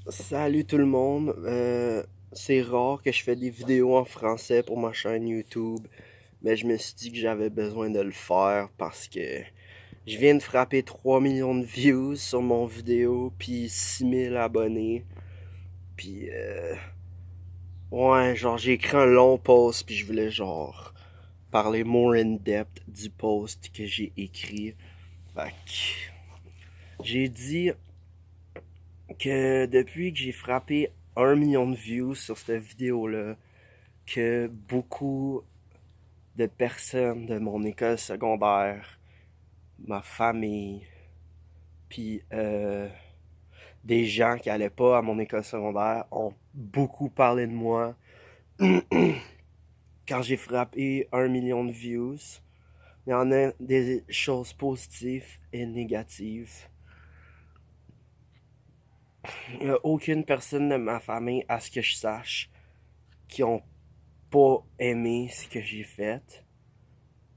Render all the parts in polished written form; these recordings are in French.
Salut tout le monde. C'est rare que je fais des vidéos en français pour ma chaîne YouTube, mais je me suis dit que j'avais besoin de le faire parce que je viens de frapper 3 millions de views sur mon vidéo, puis 6 000 abonnés. Puis ouais, genre j'ai écrit un long post, puis je voulais genre parler more in depth du post que j'ai écrit. Fait que j'ai dit que depuis que j'ai frappé 1 million de views sur cette vidéo-là, que beaucoup de personnes de mon école secondaire, ma famille, puis des gens qui allaient pas à mon école secondaire ont beaucoup parlé de moi quand j'ai frappé 1 million de views. Il y en a des choses positives et négatives. Il n'y a aucune personne de ma famille, à ce que je sache, qui ont pas aimé ce que j'ai fait.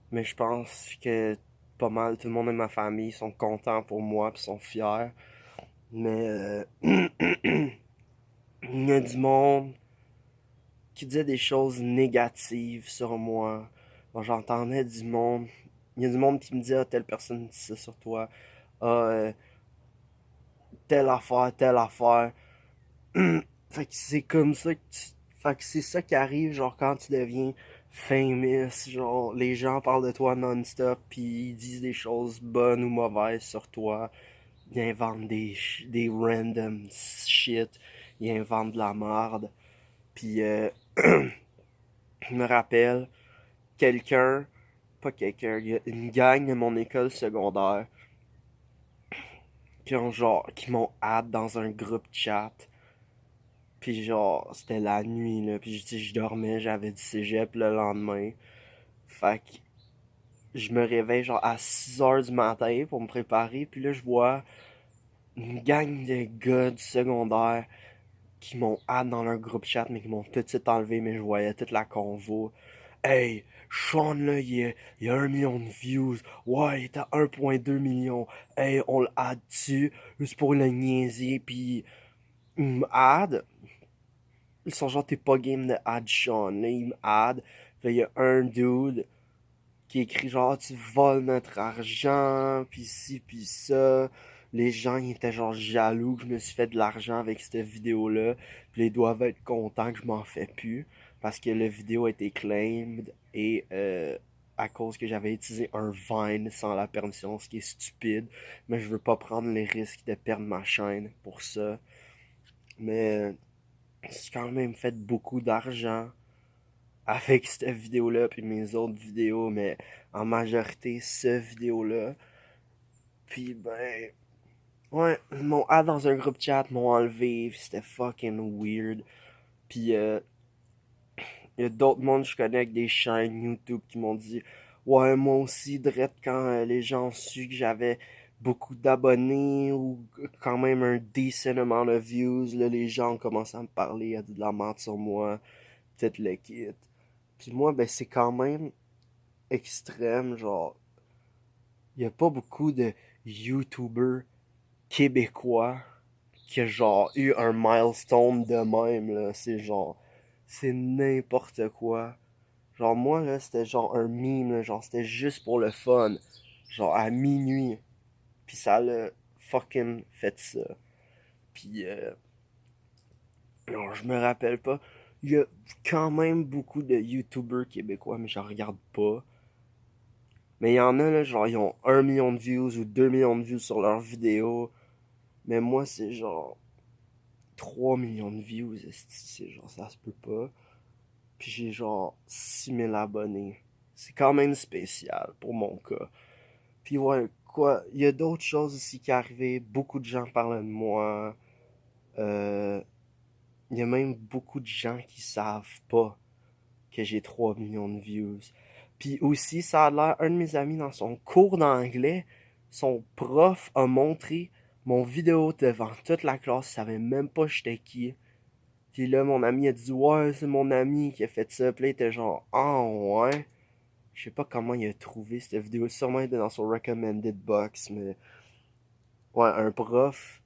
Mais je pense que pas mal tout le monde de ma famille sont contents pour moi et sont fiers. Mais il y a du monde qui disait des choses négatives sur moi. Bon, j'entendais du monde. Il y a du monde qui me dit ah, telle personne dit ça sur toi. Ah, telle affaire, telle affaire. Fait que c'est comme ça que Fait que c'est ça qui arrive, genre, quand tu deviens famous, genre, les gens parlent de toi non-stop, puis ils disent des choses bonnes ou mauvaises sur toi. Ils inventent des random shit, ils inventent de la merde. Puis, je me rappelle, quelqu'un, pas quelqu'un, il y a une gang de mon école secondaire qui m'ont add dans un groupe chat. Puis genre, c'était la nuit, là. Puis je dormais, j'avais du cégep le lendemain. Fait que je me réveille genre à 6 heures du matin pour me préparer. Puis là, je vois une gang de gars du secondaire qui m'ont add dans leur groupe chat, mais qui m'ont tout de suite enlevé. Mais je voyais toute la convo. Hey, Sean, là, il y a 1 million de views. Ouais, il est à 1,2 million. Hey, on le add dessus, juste pour le niaiser. Puis, il me add. Ils sont genre, t'es pas game de add Sean. Là, ils me add. Là, il y a un dude qui écrit genre, tu voles notre argent, pis ci, pis ça. Les gens, ils étaient genre jaloux que je me suis fait de l'argent avec cette vidéo-là. Puis ils doivent être contents que je m'en fais plus. Parce que la vidéo a été claimed et à cause que j'avais utilisé un Vine sans la permission, ce qui est stupide. Mais je veux pas prendre les risques de perdre ma chaîne pour ça. Mais j'ai quand même fait beaucoup d'argent avec cette vidéo-là puis mes autres vidéos, mais en majorité, cette vidéo-là. Puis ben, ouais, ils m'ont add dans un groupe chat, m'ont enlevé, c'était fucking weird. Puis il y a d'autres mondes que je connais avec des chaînes YouTube qui m'ont dit ouais, moi aussi, direct quand les gens ont su que j'avais beaucoup d'abonnés ou quand même un decent amount of views, là, les gens ont commencé à me parler, à dire de la merde sur moi, peut-être le kit. Puis moi, ben c'est quand même extrême, genre, il y a pas beaucoup de YouTubers québécois qui a genre eu un milestone de même, là. C'est genre, c'est n'importe quoi. Genre, moi, là, c'était genre un meme, là, genre, c'était juste pour le fun. Genre, à minuit. Puis ça l'a fucking fait ça. Puis, non, je me rappelle pas. Il y a quand même beaucoup de YouTubers québécois, mais j'en regarde pas. Mais il y en a, là, genre, ils ont 1 million de views ou 2 millions de views sur leurs vidéos. Mais moi, c'est genre 3 millions de views. C'est genre, ça se peut pas. Puis j'ai genre 6 000 abonnés. C'est quand même spécial pour mon cas. Puis ouais, quoi, il y a d'autres choses aussi qui arrivent. Beaucoup de gens parlent de moi. Euh, il y a même beaucoup de gens qui savent pas que j'ai 3 millions de views. Puis aussi, ça a l'air, un de mes amis dans son cours d'anglais, son prof a montré mon vidéo devant toute la classe, il savait même pas j'étais qui. Puis là, mon ami a dit, ouais, c'est mon ami qui a fait ça. Puis là, il était genre, ah ouais. Je sais pas comment il a trouvé cette vidéo. Sûrement il était dans son recommended box, mais ouais, un prof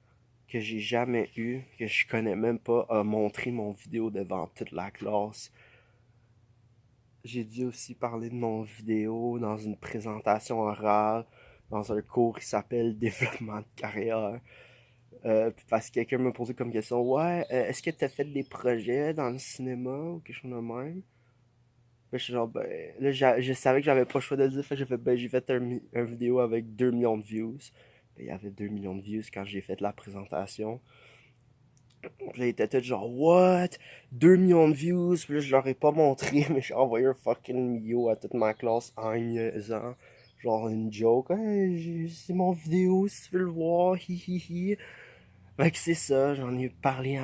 que j'ai jamais eu, que je connais même pas, a montré mon vidéo devant toute la classe. J'ai dû aussi parler de mon vidéo dans une présentation orale, dans un cours qui s'appelle Développement de carrière. Parce que quelqu'un m'a posé comme question, ouais, est-ce que t'as fait des projets dans le cinéma ou quelque chose de même? Ben, je suis genre, ben, là, je savais que j'avais pas le choix de le dire, fait que j'ai fait, ben, j'ai fait un vidéo avec 2 millions de views. Ben, il y avait 2 millions de views quand j'ai fait la présentation. Puis là, ils étaient tous genre, what? 2 millions de views? Puis là, je leur ai pas montré, mais j'ai envoyé un fucking vidéo à toute ma classe en niaisant. Genre une joke, hey, c'est mon vidéo si tu veux le voir, hi hi hi. Fait que c'est ça, j'en ai parlé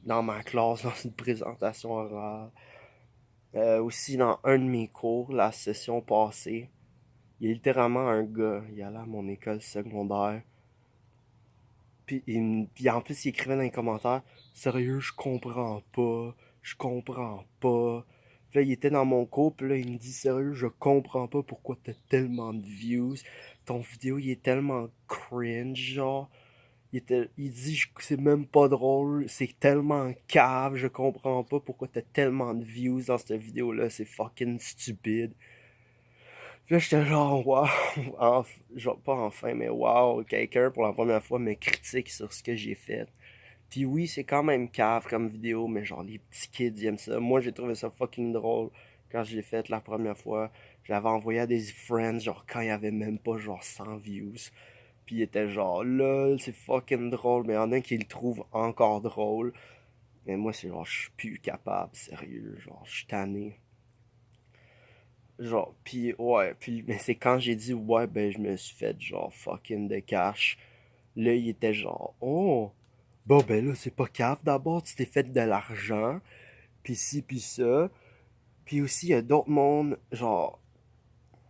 dans ma classe, dans une présentation orale. Aussi dans un de mes cours, la session passée, il y a littéralement un gars, il allait à mon école secondaire, puis en plus il écrivait dans les commentaires, sérieux, je comprends pas. Puis là, il était dans mon cours, puis là, il me dit, sérieux, je comprends pas pourquoi t'as tellement de views. Ton vidéo, il est tellement cringe, genre. Il dit, c'est même pas drôle, c'est tellement cave, je comprends pas pourquoi t'as tellement de views dans cette vidéo-là, c'est fucking stupide. Puis là, j'étais genre, wow, genre pas enfin, mais wow, quelqu'un pour la première fois me critique sur ce que j'ai fait. Puis oui, c'est quand même cave comme vidéo, mais genre les petits kids ils aiment ça. Moi, j'ai trouvé ça fucking drôle quand je l'ai fait la première fois. Je l'avais envoyé à des friends, genre quand il y avait même pas genre 100 views. Puis il était genre, lol, c'est fucking drôle. Mais il y en a qui le trouvent encore drôle. Mais moi, c'est genre, je suis plus capable, sérieux. Genre, je suis tanné. Genre, puis ouais, puis, mais c'est quand j'ai dit, ouais, ben, je me suis fait genre fucking de cash. Là, il était genre, oh, bon, ben là, c'est pas cave d'abord, tu t'es fait de l'argent. Puis ci, puis ça. Puis aussi, il y a d'autres mondes, genre,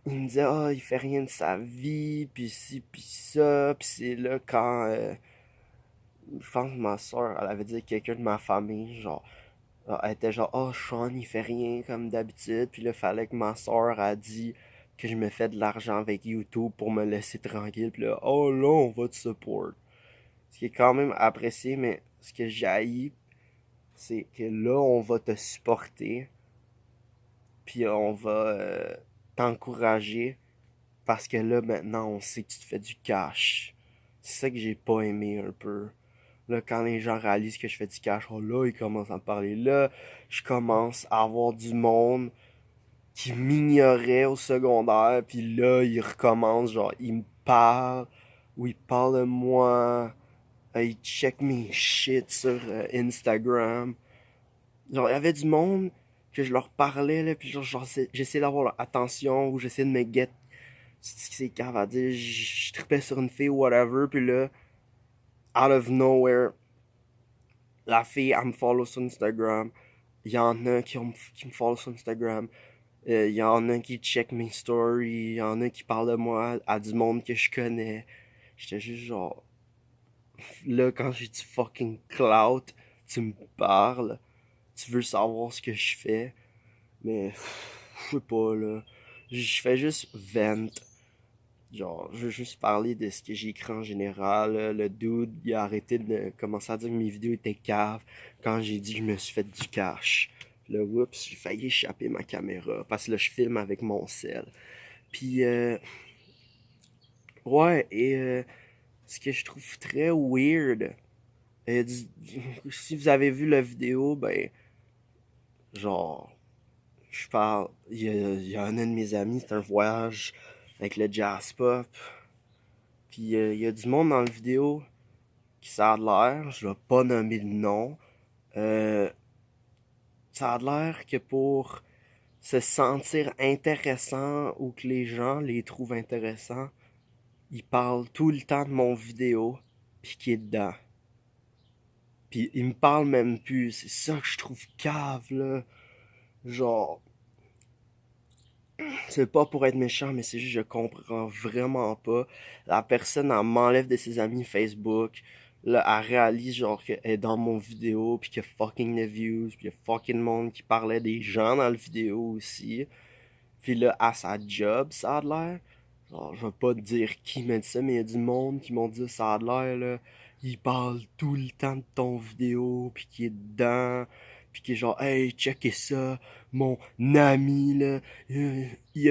il me disait, ah, il fait rien de sa vie, puis ci, puis ça. Puis c'est là quand. Je pense que ma soeur, elle avait dit à quelqu'un de ma famille, genre, elle était genre, oh, Sean, il fait rien comme d'habitude. Puis là, fallait que ma soeur a dit que je me fais de l'argent avec YouTube pour me laisser tranquille. Puis là, oh là, on va te support. Ce qui est quand même apprécié, mais ce que j'haïs, c'est que là, on va te supporter. Puis on va t'encourager. Parce que là, maintenant, on sait que tu te fais du cash. C'est ça que j'ai pas aimé un peu. Là, quand les gens réalisent que je fais du cash, oh là, ils commencent à me parler. Là, je commence à avoir du monde qui m'ignorait au secondaire, puis là, ils recommencent, genre, ils me parlent, ou ils parlent de moi, ils check mes shit sur Instagram. Genre, il y avait du monde que je leur parlais, là, puis genre j'essayais d'avoir leur attention, ou j'essayais de me get ce qui c'est cave à dire, je tripais sur une fille ou whatever, puis là, out of nowhere, la fille, elle me follow sur Instagram. Il y en a qui me follow sur Instagram. Il y en a qui check mes stories. Il y en a qui parlent de moi à du monde que je connais. J'étais juste genre. Là, quand j'ai du fucking clout, tu me parles. Tu veux savoir ce que je fais. Mais. Je sais pas, là. Je fais juste vent. Genre, je veux juste parler de ce que j'ai écrit en général. Là. Le dude, il a arrêté de commencer à dire que mes vidéos étaient caves quand j'ai dit que je me suis fait du cash. Là, oups, j'ai failli échapper ma caméra parce que là, je filme avec mon sel. Puis, ouais, et ce que je trouve très weird, si vous avez vu la vidéo, ben, genre, je parle, il y a un de mes amis, c'est un voyage avec le jazz pop. Puis, il y a du monde dans la vidéo qui ça a l'air, je vais pas nommer le nom, euh, ça a l'air que pour se sentir intéressant ou que les gens les trouvent intéressants, ils parlent tout le temps de mon vidéo, pis qui est dedans. Puis ils me parlent même plus, c'est ça que je trouve cave, là. Genre, c'est pas pour être méchant, mais c'est juste je comprends vraiment pas. La personne, elle m'enlève de ses amis Facebook. Là, elle réalise genre qu'elle est dans mon vidéo, puis qu'il y a fucking de views, puis il y a fucking monde qui parlait des gens dans la vidéo aussi. Puis là, à sa job, ça a l'air. Genre, je vais pas te dire qui m'a dit ça, mais il y a du monde qui m'ont dit ça a l'air, là, il parle tout le temps de ton vidéo, puis qu'il est dedans, puis qu'il est genre, hey, checkez ça, mon ami, là,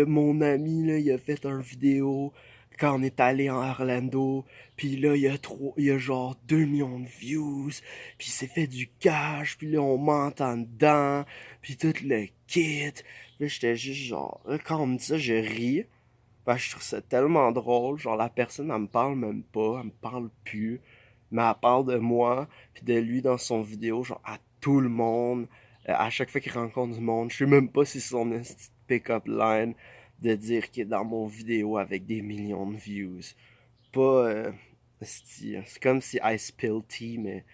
mon ami, là, il a fait un vidéo quand on est allé en Orlando, puis là, il y a genre 2 millions de views, puis il s'est fait du cash, puis là, on m'entend dedans, puis tout le kit. Là, j'étais juste genre, là, quand on me dit ça, je ris, parce que je trouve ça tellement drôle. Genre, la personne, elle me parle même pas, elle me parle plus. Mais elle parle de moi, puis de lui dans son vidéo, genre à tout le monde. À chaque fois qu'il rencontre du monde, je sais même pas si c'est son esti de pick-up line de dire qu'il est dans mon vidéo avec des millions de views. Pas, c'est comme si I spill tea, mais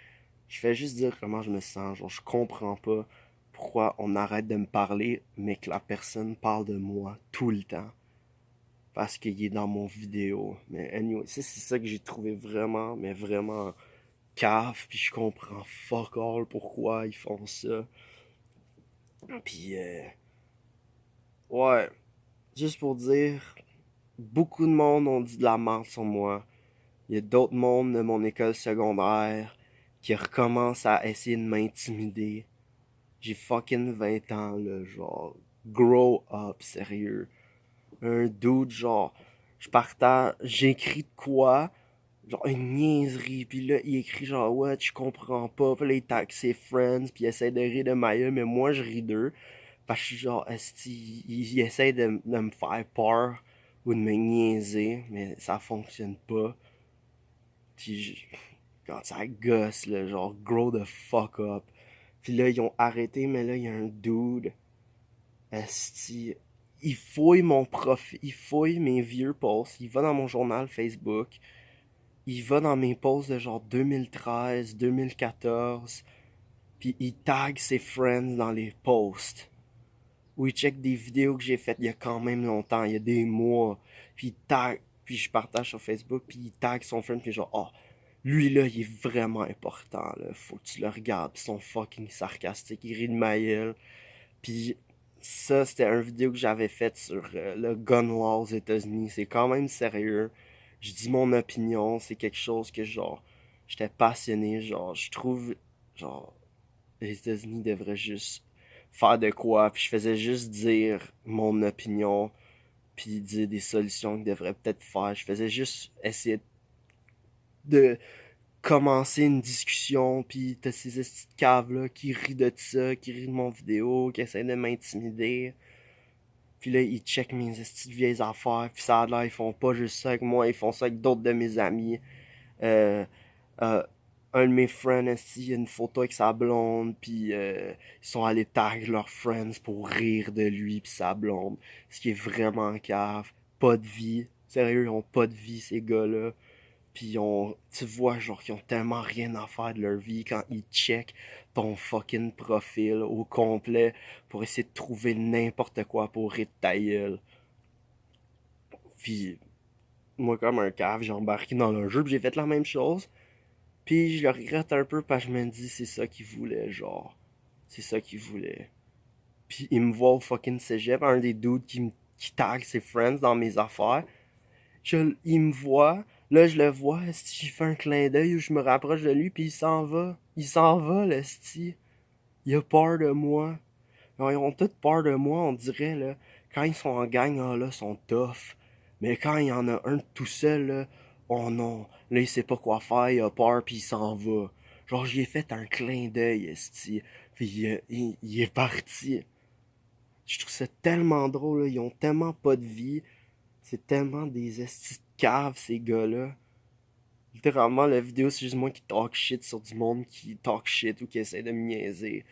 je fais juste dire comment je me sens. Genre, je comprends pas pourquoi on arrête de me parler, mais que la personne parle de moi tout le temps parce qu'il est dans mon vidéo. Mais anyway, ça c'est ça que j'ai trouvé vraiment, mais vraiment cave, puis je comprends fuck all pourquoi ils font ça. Puis ouais, juste pour dire, beaucoup de monde ont dit de la merde sur moi. Il y a d'autres mondes de mon école secondaire qui recommencent à essayer de m'intimider. J'ai fucking 20 ans, là, genre, grow up, sérieux. Un dude, genre, je partage, j'écris de quoi, genre une niaiserie, puis là, il écrit genre, ouais, tu comprends pas, puis là, il tag ses friends, puis il essaie de rire de ma gueule, mais moi, je ris d'eux, parce que je suis genre, esti, il essaie de me faire peur, ou de me niaiser, mais ça fonctionne pas, puis quand ça gosse, là, genre, grow the fuck up, puis là, ils ont arrêté, mais là, il y a un dude, esti, il fouille mon profil, il fouille mes vieux posts, il va dans mon journal Facebook, il va dans mes posts de genre 2013, 2014, puis il tag ses friends dans les posts. Ou il check des vidéos que j'ai faites il y a quand même longtemps, il y a des mois, puis il tag, puis je partage sur Facebook, puis il tag son friend, puis genre, oh, lui là, il est vraiment important, là, faut que tu le regardes, pis ils sont fucking sarcastiques, il rit de ma gueule. Puis ça, c'était une vidéo que j'avais faite sur le gun law aux États-Unis. C'est quand même sérieux. Je dis mon opinion, c'est quelque chose que genre, j'étais passionné. Genre, je trouve, genre, les États-Unis devraient juste faire de quoi. Puis je faisais juste dire mon opinion, puis dire des solutions qu'ils devraient peut-être faire. Je faisais juste essayer de commencer une discussion, puis t'as ces petites caves-là qui rient de ça, qui rient de mon vidéo, qui essaient de m'intimider. Puis là, ils checkent mes petites vieilles affaires, puis ça a l'air, ils font pas juste ça avec moi, ils font ça avec d'autres de mes amis. Euh, euh, un de mes friends, il y a une photo avec sa blonde, puis ils sont allés tag leurs friends pour rire de lui puis sa blonde. Ce qui est vraiment cave. Pas de vie. Sérieux, ils ont pas de vie, ces gars-là. Puis tu vois, genre, qu'ils ont tellement rien à faire de leur vie quand ils checkent ton fucking profil au complet pour essayer de trouver n'importe quoi pour rire de ta gueule. Puis, moi, comme un cave, j'ai embarqué dans le jeu, puis j'ai fait la même chose. Puis, je le regrette un peu parce que je me dis, c'est ça qu'ils voulaient, genre. C'est ça qu'ils voulaient. Puis, il me voit au fucking cégep, un des dudes qui tag ses friends dans mes affaires. Il me voit, là je le vois, esti, j'ai fait un clin d'œil où je me rapproche de lui, puis il s'en va. Il s'en va, l'esti. Il a peur de moi. Alors, ils ont tous peur de moi, on dirait, là. Quand ils sont en gang, ah, là, ils sont tough. Mais quand il y en a un tout seul, là, oh non, là, il sait pas quoi faire, il a peur, puis il s'en va. Genre, j'y ai fait un clin d'œil, esti. Puis il est parti. Je trouve ça tellement drôle, là. Ils ont tellement pas de vie. C'est tellement des estis de caves, ces gars-là. Littéralement, la vidéo, c'est juste moi qui talk shit sur du monde qui talk shit ou qui essaie de me niaiser.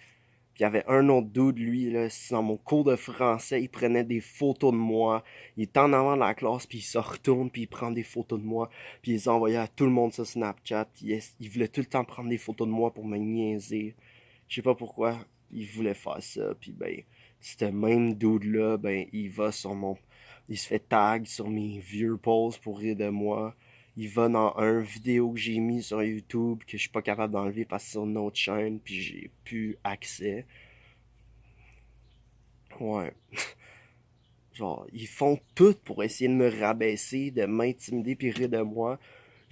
Puis il y avait un autre dude, lui, là, c'est dans mon cours de français, il prenait des photos de moi. Il est en avant de la classe, puis il se retourne, puis il prend des photos de moi. Puis il les envoyait à tout le monde sur Snapchat. Puis il voulait tout le temps prendre des photos de moi pour me niaiser. Je sais pas pourquoi il voulait faire ça. Puis ben, ce même dude-là, ben, il va sur mon... Il se fait tag sur mes vieux posts pour rire de moi. Il va dans un vidéo que j'ai mis sur YouTube que je suis pas capable d'enlever parce que c'est sur une autre chaîne, puis j'ai plus accès. Ouais. Genre, ils font tout pour essayer de me rabaisser, de m'intimider puis rire de moi.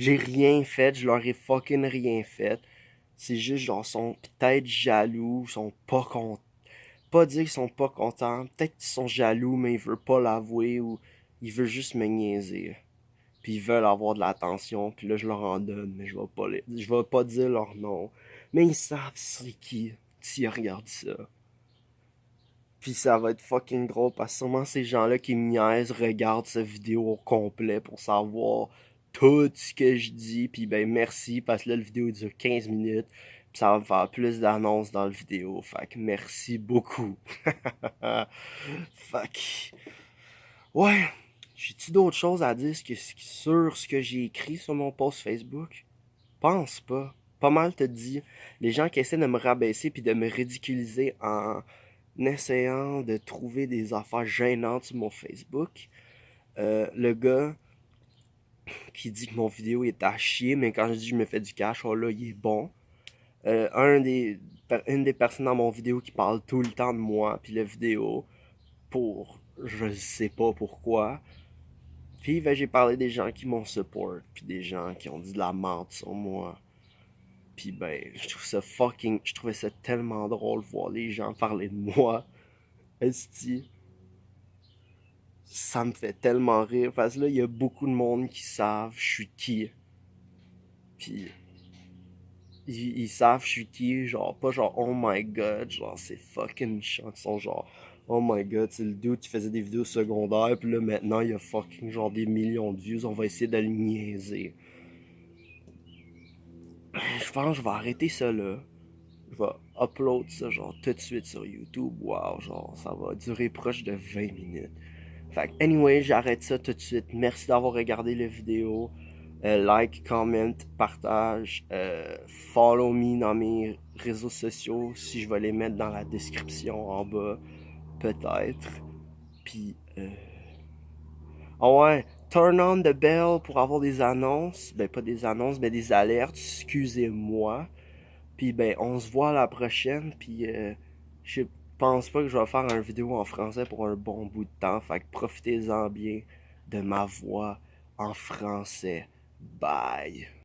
J'ai rien fait, je leur ai fucking rien fait. C'est juste, genre, sont peut-être jaloux, sont pas contents. Pas dire qu'ils sont pas contents, peut-être qu'ils sont jaloux, mais ils veulent pas l'avouer ou ils veulent juste me niaiser. Puis ils veulent avoir de l'attention, puis là je leur en donne, mais je vais pas dire leur nom. Mais ils savent c'est qui, s'ils regardent ça. Puis ça va être fucking drôle parce que sûrement ces gens-là qui me niaisent regardent cette vidéo au complet pour savoir tout ce que je dis. Puis ben merci parce que là, la vidéo dure 15 minutes. Puis ça va me faire plus d'annonces dans la vidéo. Fait que merci beaucoup. Fait que... Ouais. J'ai-tu d'autres choses à dire sur ce que j'ai écrit sur mon post Facebook? Pense pas. Pas mal te dit. Les gens qui essaient de me rabaisser puis de me ridiculiser en essayant de trouver des affaires gênantes sur mon Facebook. Le gars qui dit que mon vidéo est à chier, mais quand je dis que je me fais du cash, oh là, il est bon. Une des personnes dans mon vidéo qui parle tout le temps de moi, puis la vidéo, pour je sais pas pourquoi. Puis ben, j'ai parlé des gens qui m'ont support, puis des gens qui ont dit de la merde sur moi. Puis ben, je trouvais ça tellement drôle voir les gens parler de moi. Esti, ça me fait tellement rire parce que là, il y a beaucoup de monde qui savent je suis qui. Puis ils savent je suis qui, genre pas genre oh my god, genre c'est fucking chiant, ils sont genre oh my god, c'est le dude qui faisait des vidéos secondaires, puis là maintenant il y a fucking genre des millions de views, on va essayer de le niaiser. Je pense que je vais arrêter ça là. Je vais upload ça genre tout de suite sur YouTube. Wow, genre ça va durer proche de 20 minutes. Fait que anyway, j'arrête ça tout de suite. Merci d'avoir regardé la vidéo. Like, comment, partage, follow me dans mes réseaux sociaux si je vais les mettre dans la description en bas, peut-être. Puis, ah ouais, turn on the bell pour avoir des annonces. Ben, pas des annonces, mais des alertes. Excusez-moi. Puis, ben, on se voit à la prochaine. Puis, je pense pas que je vais faire une vidéo en français pour un bon bout de temps. Fait que profitez-en bien de ma voix en français. Bye.